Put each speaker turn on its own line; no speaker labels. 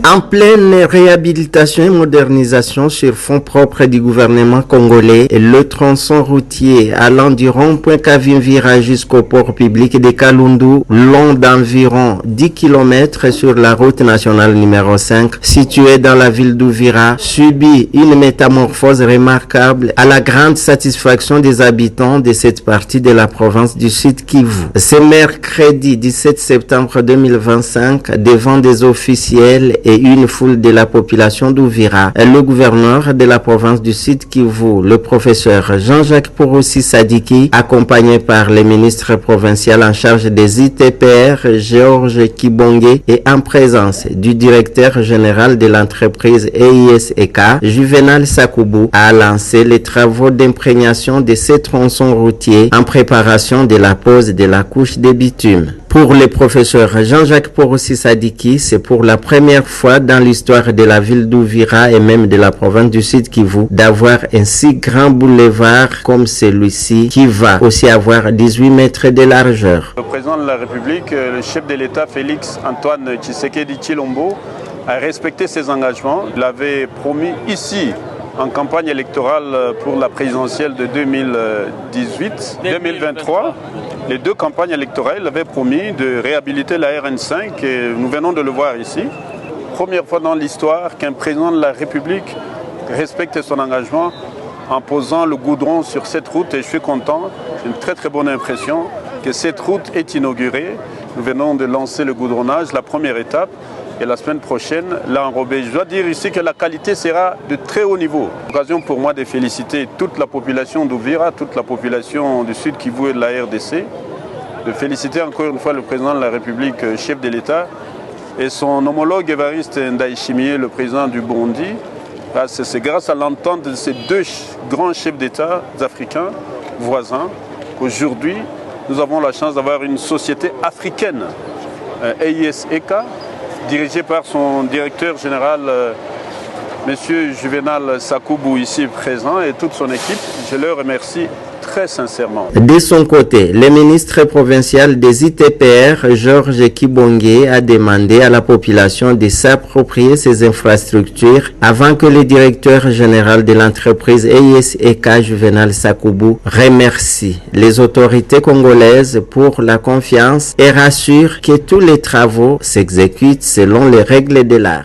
En pleine réhabilitation et modernisation sur fonds propres du gouvernement congolais, le tronçon routier allant du rond-point Kavimvira jusqu'au port public de Kalundu, long d'environ 10 km sur la route nationale numéro 5, située dans la ville d'Uvira, subit une métamorphose remarquable à la grande satisfaction des habitants de cette partie de la province du Sud Kivu. Ce mercredi 17 septembre 2025, devant des officiels et une foule de la population d'Uvira, le gouverneur de la province du Sud Kivu, le professeur Jean-Jacques Porossi Sadiki, accompagné par le ministre provincial en charge des ITPR, Georges Kibonge, et en présence du directeur général de l'entreprise EISEK, Juvenal Sakoubou, a lancé les travaux d'imprégnation de ces tronçons routiers en préparation de la pose de la couche de bitume. Pour le professeur Jean-Jacques Porossi Sadiki, c'est pour la première fois dans l'histoire de la ville d'Uvira et même de la province du Sud Kivu d'avoir un si grand boulevard comme celui-ci qui va aussi avoir 18 mètres de largeur.
Le président de la République, le chef de l'État Félix Antoine Tshisekedi Tshilombo a respecté ses engagements. Il avait promis ici en campagne électorale pour la présidentielle de 2018-2023, les deux campagnes électorales avaient promis de réhabiliter la RN5 et nous venons de le voir ici. Première fois dans l'histoire qu'un président de la République respecte son engagement en posant le goudron sur cette route et je suis content, j'ai une très bonne impression que cette route est inaugurée. Nous venons de lancer le goudronnage, la première étape. Et la semaine prochaine, l'enrobé. Je dois dire ici que la qualité sera de très haut niveau. Occasion pour moi de féliciter toute la population d'Uvira, toute la population du Sud Kivu et de la RDC, de féliciter encore une fois le président de la République, chef de l'État, et son homologue Évariste Ndayishimiye, le président du Burundi. C'est grâce à l'entente de ces deux grands chefs d'État africains voisins qu'aujourd'hui, nous avons la chance d'avoir une société africaine, EISEK, dirigé par son directeur général, M. Juvenal Sakoubou, ici présent, et toute son équipe. Je le remercie très sincèrement.
De son côté, le ministre provincial des ITPR, Georges Kibonge, a demandé à la population de s'approprier ces infrastructures avant que le directeur général de l'entreprise EISEK, Juvenal Sakoubou, remercie les autorités congolaises pour la confiance et rassure que tous les travaux s'exécutent selon les règles de l'art.